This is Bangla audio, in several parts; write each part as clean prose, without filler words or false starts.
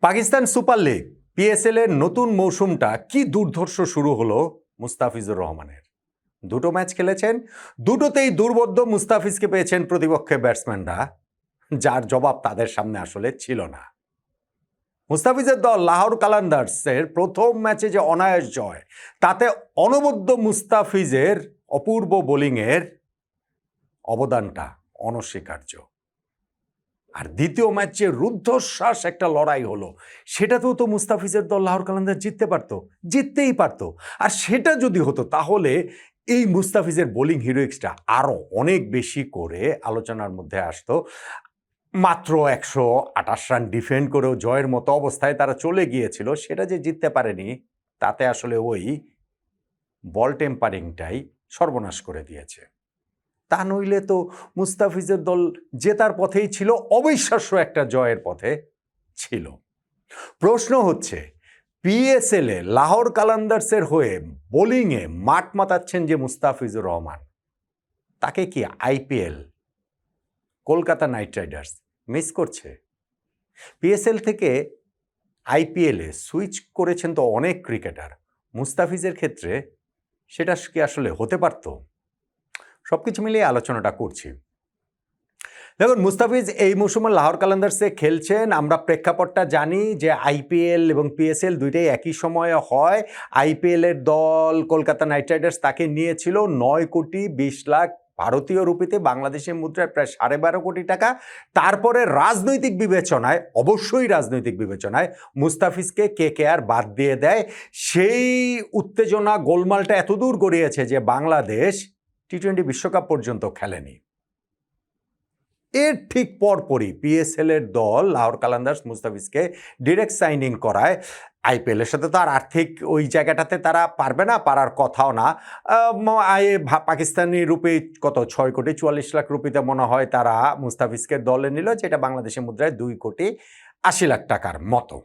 পাকিস্তান সুপার লিগ পিএসএল এর নতুন মৌসুমটা কি দুর্ধর্ষ শুরু হলো মুস্তাফিজুর রহমানের। দুটো ম্যাচ খেলেছেন, দুটোতেই দুর্বোধ্য মুস্তাফিজকে পেয়েছেন প্রতিপক্ষের ব্যাটসম্যানরা, যার জবাব তাদের সামনে আসলে ছিল না। মুস্তাফিজের দল লাহোর কালান্দার্সের প্রথম ম্যাচে যে অনায়াস জয়, তাতে অনবদ্য মুস্তাফিজের অপূর্ব বোলিংয়ের অবদানটা অনস্বীকার্য। আর দ্বিতীয় ম্যাচে রুদ্ধশ্বাস একটা লড়াই হলো, সেটাতেও তো মুস্তাফিজের দল লাহোর কালান্দার জিততেই পারতো। আর সেটা যদি হতো তাহলে এই মুস্তাফিজের বোলিং হিরোইক্সটা আরও অনেক বেশি করে আলোচনার মধ্যে আসতো। মাত্র 128 রান ডিফেন্ড করেও জয়ের মতো অবস্থায় তারা চলে গিয়েছিল, সেটা যে জিততে পারেনি তাতে আসলে ওই বল টেম্পারিংটাই সর্বনাশ করে দিয়েছে। তা নইলে তো মুস্তাফিজের দল জেতার পথেই ছিল, অবিশ্বাস্য একটা জয়ের পথে ছিল। প্রশ্ন হচ্ছে, পিএসএল এ লাহোর কালান্দার্সের হয়ে বোলিংয়ে মাঠ মাতাচ্ছেন যে মুস্তাফিজুর রহমান, তাকে কি IPL Kolkata night Riders miss করছে? পিএসএল থেকে আইপিএলে সুইচ করেছেন তো অনেক ক্রিকেটার, মুস্তাফিজের ক্ষেত্রে সেটা কি আসলে হতে পারত? সবকিছু মিলিয়ে আলোচনাটা করছি। দেখুন, মুস্তাফিজ এই মৌসুমে লাহোর কালান্দার্সে খেলছেন। আমরা প্রেক্ষাপটটা জানি যে আইপিএল এবং পিএসএল দুইটাই একই সময়ে হয়। আইপিএলের দল কলকাতা নাইট রাইডার্স তাকে নিয়েছিল 9 কোটি 20 লাখ ভারতীয় রুপিতে, বাংলাদেশি মুদ্রায় প্রায় 12.5 কোটি টাকা। তারপরে অবশ্যই রাজনৈতিক বিবেচনায় মুস্তাফিজকে কেকেআর বাদ দিয়ে দেয়। সেই উত্তেজনা গোলমালটা এতদূর গড়িয়েছে যে বাংলাদেশ টি-20 বিশ্বকাপ পর্যন্ত খেলেনি। এর ঠিক পরপরই পিএসএল এর দল লাহোর কালান্দার্স মুস্তাফিজকে ডিরেক্ট সাইনিং করায়। আইপিএলের সাথে তো আর আর্থিক ওই জায়গাটাতে তারা পারবে না, পারার কথাও না। পাকিস্তানি রুপি কত 6 কোটি 44 লাখ রুপিতে মনে হয় তারা মুস্তাফিজকে দলে নিল, যেটা বাংলাদেশি মুদ্রায় 2 কোটি 80 লাখ টাকার মতো।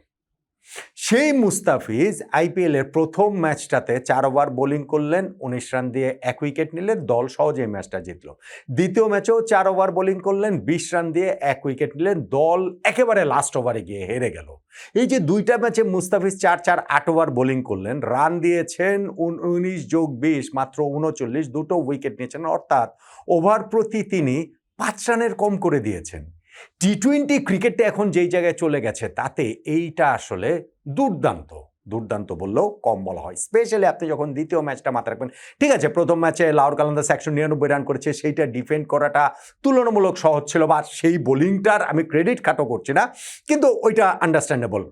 সেই মুস্তাফিজ আইপিএল এর প্রথম ম্যাচটাতে 4 ওভার বোলিং করলেন, 19 রান দিয়ে 1 উইকেট নিলেন, দল সহজেই ম্যাচটা জিতল। দ্বিতীয় ম্যাচেও 4 ওভার বোলিং করলেন, 20 রান দিয়ে 1 উইকেট নিলেন, দল একেবারে লাস্ট ওভারে গিয়ে হেরে গেল। এই যে দুইটা ম্যাচে মুস্তাফিজ 4-4-8 ওভার বোলিং করলেন, রান দিয়েছেন 19 যোগ 20 মাত্র 39, দুটো উইকেট নিয়েছেন, অর্থাৎ ওভার প্রতি তিনি 5 রানের কম করে দিয়েছেন। টি-20 ক্রিকেটটা এখন যেই জায়গায় চলে গেছে, তাতে এইটা আসলে দুর্দান্ত বললেও কম বলা হয়। স্পেশালি আপনি যখন দ্বিতীয় ম্যাচটা মাথায় রাখবেন, ঠিক আছে প্রথম ম্যাচে লাহোর কালান্দার্স 199 রান করেছে, সেইটা ডিফেন্ড করাটা তুলনামূলক সহজ ছিল, বা সেই বোলিংটার আমি ক্রেডিট খাটো করছি না, কিন্তু ওইটা আন্ডারস্ট্যান্ডেবল।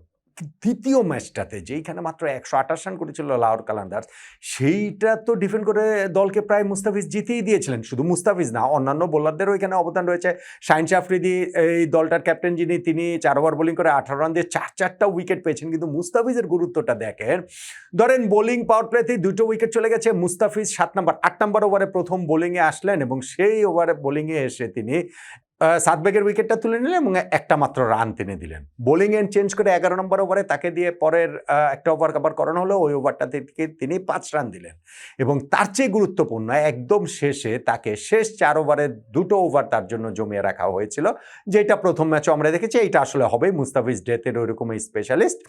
দ্বিতীয় ম্যাচটাতে যেইখানে মাত্র 128 রান করেছিল লাহোর কালান্দার্স, সেইটা তো ডিফেন্ড করে দলকে প্রায় মুস্তাফিজ জিতেই দিয়েছিলেন। শুধু মুস্তাফিজ না, অন্যান্য বোলারদেরও এখানে অবদান রয়েছে। শাহিন আফ্রিদি এই দলটার ক্যাপ্টেন, তিনি 4 ওভার বোলিং করে 18 রান দিয়ে 4-4টা উইকেট পেয়েছেন। কিন্তু মুস্তাফিজের গুরুত্বটা দেখেন, ধরেন বোলিং পাওয়ার প্লেতেই 2টো উইকেট চলে গেছে, মুস্তাফিজ 8 নম্বর ওভারে প্রথম বোলিংয়ে আসলেন এবং সেই ওভারে বোলিংয়ে এসে তিনি সাদবেগের উইকেটটা তুলে নিলেন এবং একটা মাত্র রান তিনি দিলেন। বোলিং এন্ড চেঞ্জ করে 11 নম্বর ওভারে তাকে দিয়ে পরের একটা ওভার কভার করানো হলো, ওই ওভারটা থেকে তিনি 5 রান দিলেন। এবং তার চেয়ে গুরুত্বপূর্ণ, একদম শেষে তাকে শেষ 4 ওভারে 2টো ওভার তার জন্য জমিয়ে রাখা হয়েছিল, যেটা প্রথম ম্যাচে আমরা দেখেছি। এইটা আসলে হবে মুস্তাফিজ ডেথের ওইরকমই স্পেশালিস্ট।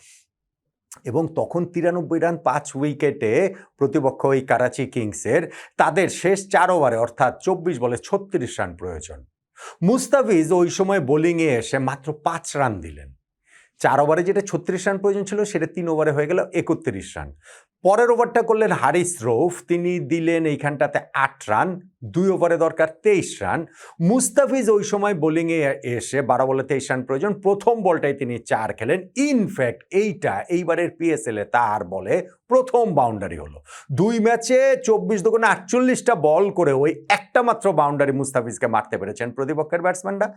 এবং তখন 93 রান 5 উইকেটে প্রতিপক্ষ ওই করাচি কিংসের, তাদের শেষ 4 ওভারে অর্থাৎ 24 বলে 36 রান প্রয়োজন। মুস্তাফিজ ওই সময় বোলিংয়ে এসে মাত্র 5 রান দিলেন। 4 ওভারে যেটা 36 রান প্রয়োজন ছিল, সেটা 3 ওভারে হয়ে গেল 31 রান। পরের ওভারটা করলেন হারিস রৌফ, তিনি দিলেন এইখানটাতে 8 রান, 2 ওভারে দরকার 23 রান। মুস্তাফিজ ওই সময় বোলিংয়ে এসে 12 বলে 23 রান প্রয়োজন, প্রথম বলটাই তিনি 4 খেলেন। ইনফ্যাক্ট এইবারের পিএসএল এ তার বলে প্রথম বাউন্ডারি হলো। 2 ম্যাচে 24 দুগুণে 48টা বল করে ওই একটা মাত্র বাউন্ডারি মুস্তাফিজকে মারতে পেরেছেন প্রতিপক্ষের ব্যাটসম্যানরা।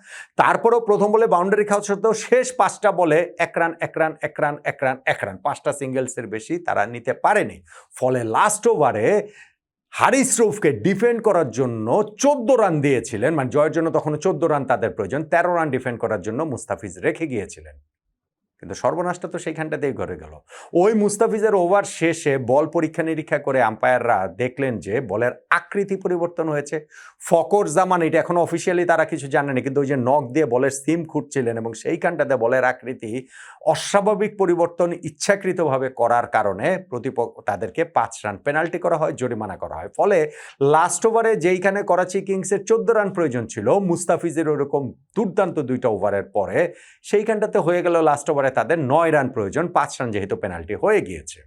তারপরেও প্রথম বলে বাউন্ডারি খাওয়া সত্ত্বেও শেষ 5টা বলে 1 রান, 5টা সিঙ্গেলসের বেশি তারা নিতে পারেনি। ফলে লাস্ট ওভারে হারিস রৌফকে ডিফেন্ড করার জন্য 14 রান দিয়েছিলেন, মানে জয়ের জন্য তখন 14 রান তাদের প্রয়োজন, 13 রান ডিফেন্ড করার জন্য মুস্তাফিজ রেখে গিয়েছিলেন। কিন্তু সর্বনাশটা তো সেইখানটাতেই ঘটে গেল। ওই মুস্তাফিজের ওভার শেষে বল পরীক্ষা নিরীক্ষা করে আম্পায়াররা দেখলেন যে বলের আকৃতি পরিবর্তন হয়েছে। ফকর জামান, এটা এখনো অফিসিয়ালি তারা কিছু জানেনি, কিন্তু ওই যে নখ দিয়ে বলের সিম খুঁটছিলেন এবং সেইখানটাতে বলের আকৃতি অস্বাভাবিক পরিবর্তন ইচ্ছাকৃতভাবে করার কারণে তাদেরকে 5 রান পেনাল্টি করা হয়, জরিমানা করা হয়। ফলে লাস্ট ওভারে যেইখানে করাচি কিংসের 14 রান প্রয়োজন ছিল, মুস্তাফিজের ওরকম দুর্দান্ত 2টা ওভারের পরে সেইখানটাতে হয়ে গেল লাস্ট ওভারে তাদের 9 রান প্রয়োজন, 5 রান যেহেতু পেনাল্টি হয়ে গিয়েছে।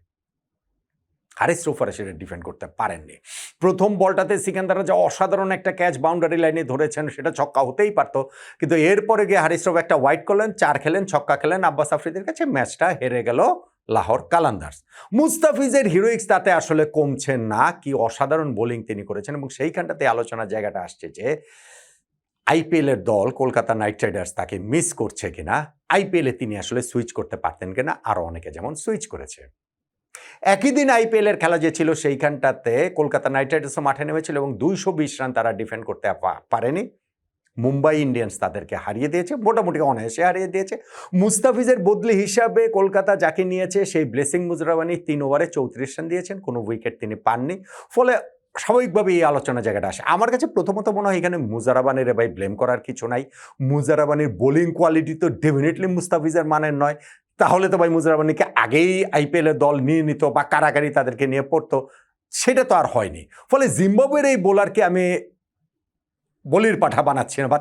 হারিস রৌফার সেটা ডিফেন্ড করতে পারেননি। প্রথম বলটাতে সিকান্দার রাজা অসাধারণ একটা ক্যাচ বাউন্ডারি লাইনে ধরেছেন, সেটা ছক্কা হতেই পারতো, কিন্তু এরপরে গিয়ে হারিস রৌফ একটা ওয়াইড করলেন, 4 খেলেন, ছক্কা খেলেন আব্বাস আফ্রিদির কাছে, ম্যাচটা হেরে গেল লাহোর কালান্দার্স। মুস্তাফিজের হিরোইক্স তাতে আসলে কমছে না, কি অসাধারণ বোলিং তিনি করেছেন। এবং সেইখানটাতে আলোচনার জায়গাটা আসছে যে আইপিএলের দল কলকাতা নাইট রাইডার্স তাকে মিস করছে কিনা, আইপিএলে তিনি আসলে সুইচ করতে পারতেন কিনা, আরও অনেকে যেমন সুইচ করেছে। একই দিন আইপিএলের খেলা যে ছিল সেইখানটাতে কলকাতা নাইট রাইডার্সও মাঠে নেমেছিল এবং 220 রান তারা ডিফেন্ড করতে পারেনি। মুম্বাই ইন্ডিয়ান্স তাদেরকে হারিয়ে দিয়েছে, মোটামুটি অনায়াসে হারিয়ে দিয়েছে। মুস্তাফিজের বদলি হিসাবে কলকাতা যাকে নিয়েছে সেই ব্লেসিং মুজরাবানি 3 ওভারে 34 রান দিয়েছেন, কোনো উইকেট তিনি পাননি। ফলে স্বাভাবিকভাবে এই আলোচনা জায়গাটা আসে। আমার কাছে প্রথমত মনে হয় এখানে মুজারাবানির ভাই ব্লেম করার কিছু নাই। মুজারাবানির বোলিং কোয়ালিটি তো ডেফিনেটলি মুস্তাফিজের মানের নয়। তাহলে তো ভাই মুজারাবানিকে আগেই আইপিএলের দল নিয়ে নিত বা কারাগারি তাদেরকে নিয়ে পড়তো, সেটা তো আর হয়নি। ফলে জিম্বাবুয়ের এই বোলারকে আমি বলির পাঠা বানাচ্ছে না বা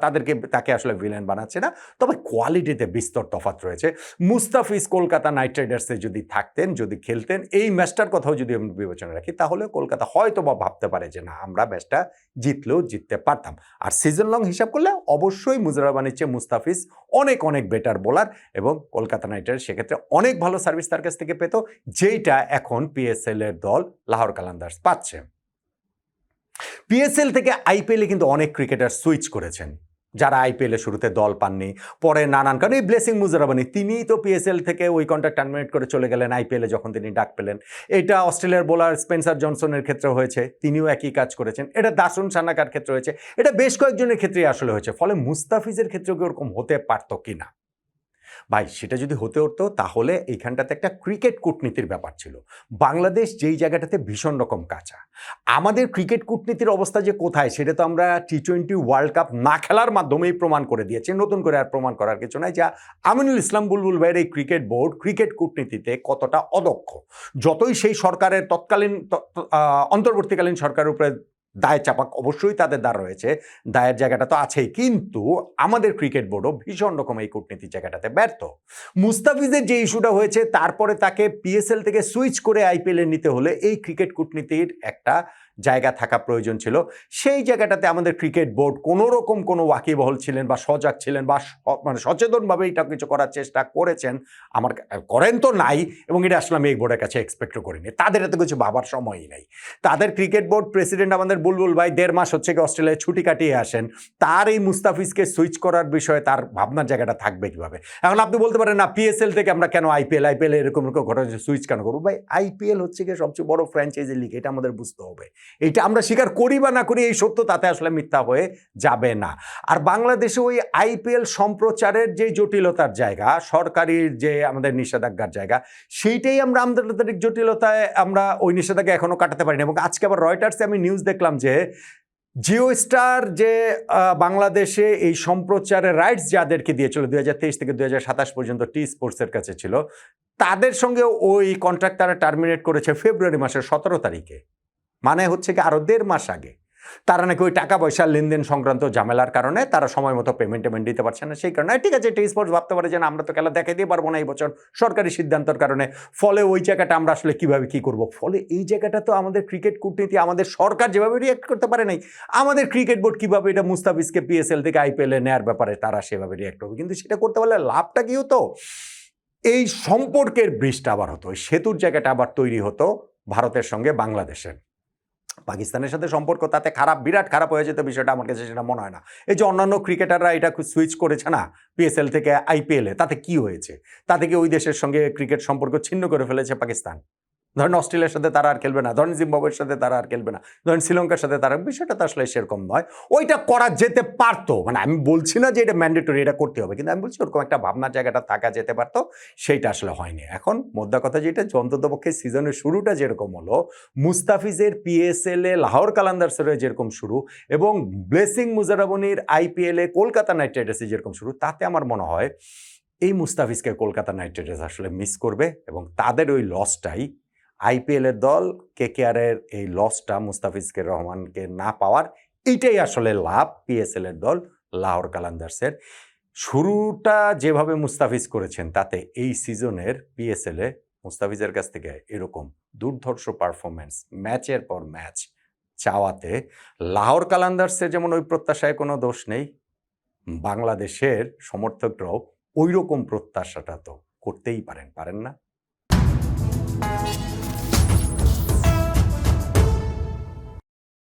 তাকে আসলে ভিলেন বানাচ্ছে না, তবে কোয়ালিটিতে বিস্তর তফাৎ রয়েছে। মুস্তাফিজ কলকাতা নাইট রাইডার্সে যদি থাকতেন, যদি খেলতেন, এই ম্যাচটার কথাও যদি আমি বিবেচনা রাখি, তাহলে কলকাতা হয়তো বা ভাবতে পারে যে না, আমরা ম্যাচটা জিতলেও জিততে পারতাম। আর সিজন লং হিসাব করলে অবশ্যই মুজারাবানির চেয়ে মুস্তাফিজ অনেক অনেক বেটার বোলার এবং কলকাতা নাইট রাইডার্স সেক্ষেত্রে অনেক ভালো সার্ভিস তার কাছ থেকে পেত, যেইটা এখন পিএসএল এর দল লাহোর কালান্দার্স পাচ্ছে। পিএসএল থেকে আইপিএলে কিন্তু অনেক ক্রিকেটার সুইচ করেছেন, যারা আইপিএলে শুরুতে দল পাননি, পরে নানান কারণে। এই ব্লেসিং মুজারাবানি তিনিই তো পিএসএল থেকে ওই কন্ট্রাক্ট টার্মিনেট করে চলে গেলেন আইপিএলে যখন তিনি ডাক পেলেন। এটা অস্ট্রেলিয়ার বোলার স্পেন্সার জনসনের ক্ষেত্রে হয়েছে, তিনিও একই কাজ করেছেন। এটা দাসুন সানাকার ক্ষেত্রে হয়েছে, এটা বেশ কয়েকজনের ক্ষেত্রেই আসলে হয়েছে। ফলে মুস্তাফিজের ক্ষেত্রেও কি ওরকম হতে পারত কিনা ভাই, সেটা যদি হতে হতো তাহলে এইখানটাতে একটা ক্রিকেট কূটনীতির ব্যাপার ছিল। বাংলাদেশ যেই জায়গাটাতে ভীষণ রকম কাঁচা, আমাদের ক্রিকেট কূটনীতির অবস্থা যে কোথায় সেটা তো আমরা টি20 ওয়ার্ল্ড কাপ না খেলার মাধ্যমেই প্রমাণ করে দিয়েছি, নতুন করে আর প্রমাণ করার কিছু নাই। যা আমিনুল ইসলাম বুলবুল ভাইয়ের এই ক্রিকেট বোর্ড ক্রিকেট কূটনীতিতে কতটা অদক্ষ, যতই সেই সরকারের তৎকালীন অন্তর্বর্তীকালীন সরকারের উপরে দায় চাপাক, অবশ্যই তাদের দ্বার রয়েছে, দায়ের জায়গাটা তো আছেই, কিন্তু আমাদের ক্রিকেট বোর্ডও ভীষণ রকম এই কূটনীতির জায়গাটাতে ব্যর্থ। মুস্তাফিজের যে ইস্যুটা হয়েছে, তারপরে তাকে পিএসএল থেকে সুইচ করে আইপিএলে নিতে হলে এই ক্রিকেট কূটনীতির একটা জায়গা থাকা প্রয়োজন ছিল। সেই জায়গাটাতে আমাদের ক্রিকেট বোর্ড কোনো রকম কোনো ওয়াকিবহল ছিলেন বা সজাগ ছিলেন বা মানে সচেতনভাবে এটা কিছু করার চেষ্টা করেছেন, আমার করেন তো নাই, এবং এটা আসলে আমি এই বোর্ডের কাছে এক্সপেক্টও করিনি। তাদের এত কিছু ভাবার সময়ই নেই। তাদের ক্রিকেট বোর্ড প্রেসিডেন্ট আমাদের বুলবুল ভাই 1.5 মাস হচ্ছে কি অস্ট্রেলিয়ায় ছুটি কাটিয়ে আসেন, তার এই মুস্তাফিজকে সুইচ করার বিষয়ে তার ভাবনার জায়গাটা থাকবে কিভাবে? এখন আপনি বলতে পারেন না, পিএসএল থেকে আমরা কেন আইপিএল এরকম ঘটনা সুইচ কেন করবো? ভাই, আইপিএল হচ্ছে কি সবচেয়ে বড় ফ্র্যাঞ্চাইজি লিগ, এটা আমাদের বুঝতে হবে। এটা আমরা স্বীকার করি বা না করি, এই সত্য তাতে আসলে মিথ্যা হয়ে যাবে না। আর বাংলাদেশে ওই আইপিএল সম্প্রচারের যে জটিলতার জায়গা, সরকারির যে আমাদের নিষেধাজ্ঞার জায়গা, সেইটাই আমরা আন্তর্জাতিক জটিলতায় আমরা ওই নিষেধাজ্ঞা এখনো কাটাতে পারিনি। এবং আজকে আবার রয়টার্সে আমি নিউজ দেখলাম যে জিও স্টার যে বাংলাদেশে এই সম্প্রচারের রাইটস যাদেরকে দিয়েছিল 2023 থেকে 2027 পর্যন্ত টি স্পোর্টসের কাছে ছিল, তাদের সঙ্গে ওই কন্ট্রাক্ট তারা টার্মিনেট করেছে ফেব্রুয়ারি মাসের 17 তারিখে। মানে হচ্ছে কি আরো 1.5 মাস আগে। তারা নাকি ওই টাকা পয়সার লেনদেন সংক্রান্ত ঝামেলার কারণে তারা সময় মতো পেমেন্ট দিতে পারছে না, সেই কারণে ঠিক আছে টি স্পোর্টস ভাবতে পারে যে আমরা তো খেলা দেখাই দিয়ে পারবো না এই বছর সরকারি সিদ্ধান্তের কারণে। ফলে ওই জায়গাটা আমরা আসলে কিভাবে কি করব, ফলে এই জায়গাটা তো আমাদের ক্রিকেট কূটনীতি, আমাদের সরকার যেভাবে রিয়াক্ট করতে পারে নাই, আমাদের ক্রিকেট বোর্ড কিভাবে এটা মুস্তাফিজকে পিএসএল থেকে আইপিএলে নেয়ার ব্যাপারে তারা সেভাবে রিয়াক্ট করবে। কিন্তু সেটা করতে পারলে লাভটা কি হতো? এই সম্পর্কের ব্রিজটা আবার হতো, ওই সেতুর জায়গাটা আবার তৈরি হতো ভারতের সঙ্গে বাংলাদেশের। পাকিস্তানের সাথে সম্পর্ক তাতে খারাপ, বিরাট খারাপ হয়ে যেত বিষয়টা, আমার কাছে সেটা মনে হয় না। এই যে অন্যান্য ক্রিকেটাররা এটা সুইচ করেছে না পিএসএল থেকে আইপিএলে, তাতে কি হয়েছে? তাতে কি ওই দেশের সঙ্গে ক্রিকেট সম্পর্ক ছিন্ন করে ফেলেছে পাকিস্তান? ধরেন অস্ট্রেলিয়ার সাথে তারা আর খেলবে না, ধরেন জিম্বাবুয়ের সাথে তারা আর খেলবে না, ধরেন শ্রীলঙ্কার সাথে তারা, বিষয়টা তো আসলে সেরকম নয়। ওইটা করা যেতে পারতো, মানে আমি বলছি না যে এটা ম্যান্ডেটরি, এটা করতে হবে, কিন্তু আমি বলছি ওরকম একটা ভাবনার জায়গাটা থাকা যেতে পারতো, সেইটা আসলে হয়নি। এখন মোদ্দা কথা যেটা, অন্ততপক্ষে সিজনের শুরুটা যেরকম হলো, মুস্তাফিজের পিএসএল এ লাহোর কালান্দার্সের যেরকম শুরু এবং ব্লেসিং মুজারাবনির আইপিএল এ কলকাতা নাইট রাইডার্সে যেরকম শুরু, তাতে আমার মনে হয় এই মুস্তাফিজকে কলকাতা নাইট রাইডার্স আসলে মিস করবে এবং তাদের ওই লসটাই, আইপিএল এর দল কেকেআর এর এই লসটা মুস্তাফিজকে রহমানকে না পাওয়ার, এইটাই আসলে লাভ পিএসএল এর দল লাহোর কালান্দার্সের। শুরুটা যেভাবে মুস্তাফিজ করেছেন তাতে এই সিজনের পিএসএল এ মুস্তাফিজের কাছ থেকে এরকম দুর্ধর্ষ পারফরমেন্স ম্যাচের পর ম্যাচ চাওয়াতে লাহোর কালান্দার্সের যেমন ওই প্রত্যাশায় কোনো দোষ নেই, বাংলাদেশের সমর্থকরাও ওই রকম প্রত্যাশাটা তো করতেই পারেন না।